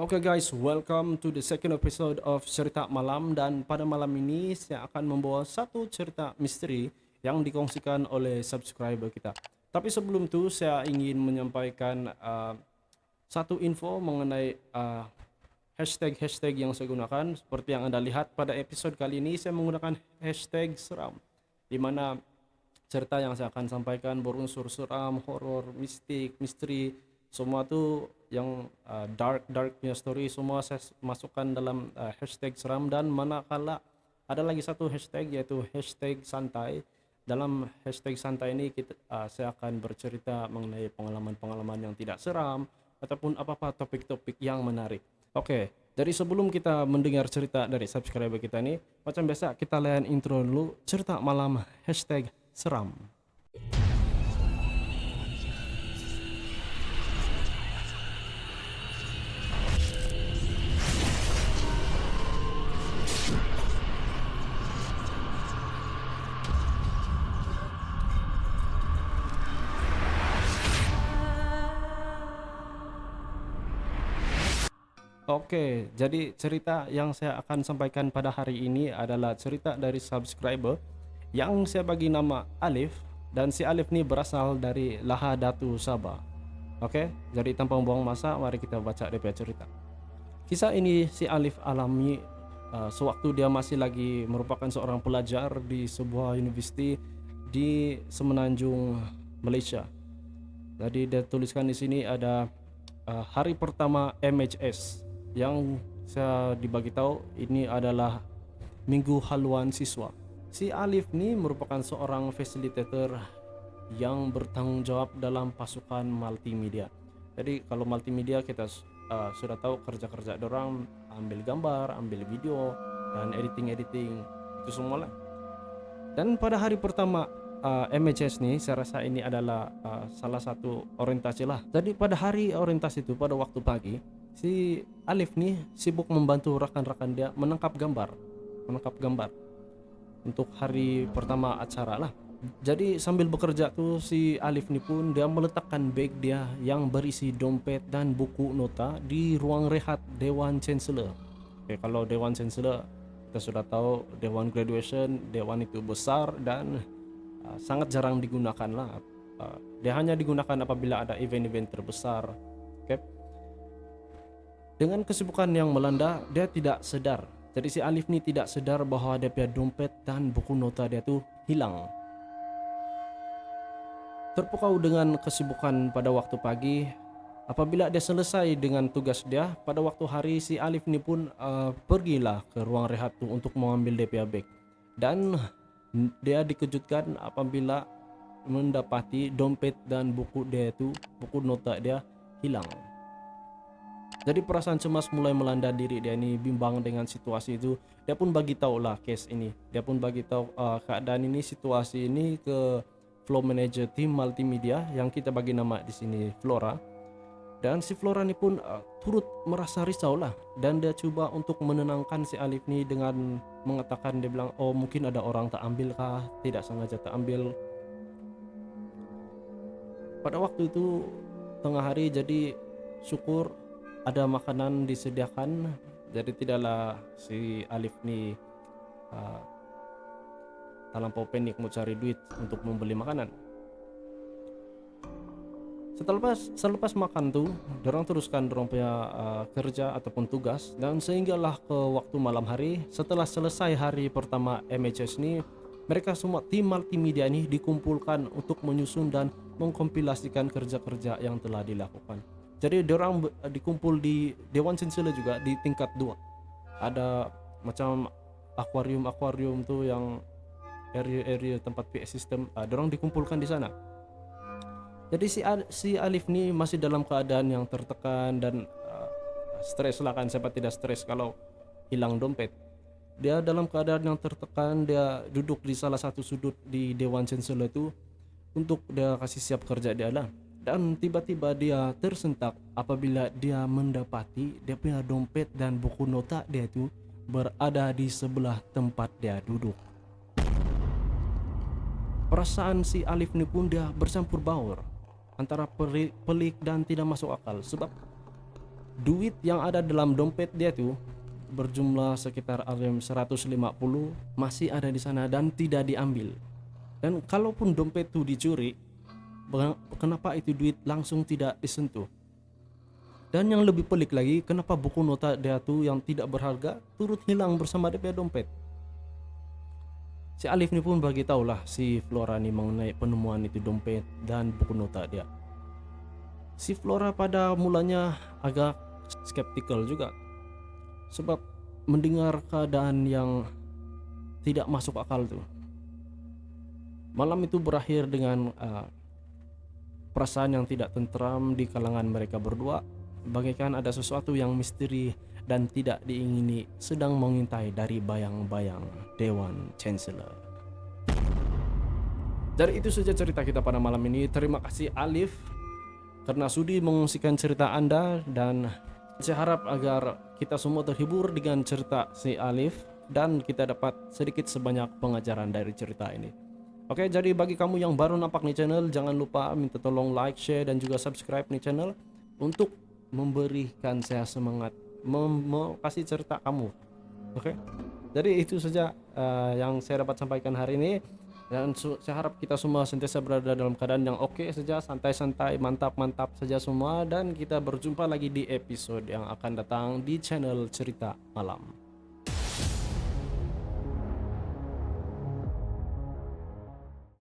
Oke guys, welcome to the second episode of Cerita Malam, dan pada malam ini saya akan membawa satu cerita misteri yang dikongsikan oleh subscriber kita. Tapi sebelum itu saya ingin menyampaikan satu info mengenai hashtag yang saya gunakan. Seperti yang Anda lihat pada episode kali ini, saya menggunakan hashtag seram, di mana cerita yang saya akan sampaikan berunsur seram, horor, mistik, misteri, semua tuh yang dark punya story semua saya masukkan dalam hashtag seram. Dan manakala ada lagi satu hashtag, yaitu hashtag santai. Dalam hashtag santai ini saya akan bercerita mengenai pengalaman-pengalaman yang tidak seram ataupun apa-apa topik-topik yang menarik. Oke, dari sebelum kita mendengar cerita dari subscriber kita ini, macam biasa kita layan intro dulu cerita malam hashtag seram. Oke, jadi cerita yang saya akan sampaikan pada hari ini adalah cerita dari subscriber yang saya bagi nama Alif, dan si Alif ini berasal dari Lahadatu, Sabah. Oke, jadi tanpa membuang masa, mari kita baca DP cerita. Kisah ini si Alif alami sewaktu dia masih lagi merupakan seorang pelajar di sebuah universiti di Semenanjung, Malaysia. Jadi dia tuliskan di sini ada hari pertama MHS yang saya dibagi tahu ini adalah minggu haluan siswa. Si Alif ini merupakan seorang fasilitator yang bertanggung jawab dalam pasukan multimedia. Jadi kalau multimedia kita sudah tahu kerja-kerja dorang, ambil gambar, ambil video, dan editing itu semua lah. Dan pada hari pertama MHS nih, saya rasa ini adalah salah satu orientasi lah. Jadi pada hari orientasi itu, pada waktu pagi, si Alif nih sibuk membantu rekan-rekan dia menangkap gambar untuk hari pertama acara lah. Jadi sambil bekerja tuh si Alif nih pun dia meletakkan bag dia yang berisi dompet dan buku nota di ruang rehat Dewan Chancellor. Oke, kalau Dewan Chancellor kita sudah tahu, Dewan Graduation, dewan itu besar dan sangat jarang digunakan lah. Dia hanya digunakan apabila ada event-event terbesar. Oke. Dengan kesibukan yang melanda, dia tidak sadar. Jadi si Alif ni tidak sadar bahwa dia punya dompet dan buku nota dia tuh hilang. Terpukau dengan kesibukan pada waktu pagi, apabila dia selesai dengan tugas dia pada waktu hari, si Alif ni pun pergilah ke ruang rehat tu untuk mengambil dia punya bag. Dan dia dikejutkan apabila mendapati dompet dan buku nota dia hilang. Jadi perasaan cemas mulai melanda diri dia ini, bimbang dengan situasi itu. Dia pun bagi tahu lah case ini. Dia pun bagi tahu keadaan ini, situasi ini ke flow manager tim multimedia yang kita bagi nama di sini Flora. Dan si Flora ini pun turut merasa risau lah, dan dia coba untuk menenangkan si Alif ni dengan mengatakan, dia bilang, oh mungkin ada orang tak ambil kah, tidak sengaja tak ambil. Pada waktu itu tengah hari, jadi syukur ada makanan disediakan, jadi tidaklah si Alif ni terlampau panik mau cari duit untuk membeli makanan. Selepas makan tuh, dorang teruskan dorang punya kerja ataupun tugas, dan sehinggalah ke waktu malam hari. Setelah selesai hari pertama MHS ini, mereka semua tim multimedia ini dikumpulkan untuk menyusun dan mengkompilasikan kerja-kerja yang telah dilakukan. Jadi dorang dikumpul di Dewan Chancellor juga di tingkat 2. Ada macam akuarium tuh yang area tempat PA system, dorang dikumpulkan di sana. Jadi si Alif ni masih dalam keadaan yang tertekan dan stres lah kan, siapa tidak stres kalau hilang dompet. Dia dalam keadaan yang tertekan, dia duduk di salah satu sudut di Dewan Chancellor itu untuk dia kasih siap kerja dia lah. Dan tiba-tiba dia tersentak apabila dia mendapati dia punya dompet dan buku nota dia itu berada di sebelah tempat dia duduk. Perasaan si Alif ni pun dia bercampur baur antara pelik dan tidak masuk akal, sebab duit yang ada dalam dompet dia tuh berjumlah sekitar 150 masih ada di sana dan tidak diambil. Dan kalaupun dompet itu dicuri, kenapa itu duit langsung tidak disentuh? Dan yang lebih pelik lagi, kenapa buku nota dia tuh yang tidak berharga turut hilang bersama DP dompet? Si Alif ini pun bagi tahulah si Flora nih mengenai penemuan itu dompet dan buku nota dia. Si Flora pada mulanya agak skeptikal juga, sebab mendengar keadaan yang tidak masuk akal tuh. Malam itu berakhir dengan perasaan yang tidak tentram di kalangan mereka berdua, bagaikan ada sesuatu yang misteri dan tidak diingini sedang mengintai dari bayang-bayang Dewan Chancellor. Dari itu saja cerita kita pada malam ini. Terima kasih Alif karena sudi mengungsikan cerita Anda, dan saya harap agar kita semua terhibur dengan cerita si Alif dan kita dapat sedikit sebanyak pengajaran dari cerita ini. Oke, jadi bagi kamu yang baru nampak nih channel, jangan lupa minta tolong like, share, dan juga subscribe nih channel untuk memberikan saya semangat kasih cerita kamu. Oke, jadi itu saja yang saya dapat sampaikan hari ini, dan saya harap kita semua sentiasa berada dalam keadaan yang oke saja, santai-santai, mantap-mantap saja semua, dan kita berjumpa lagi di episode yang akan datang di channel Cerita Malam.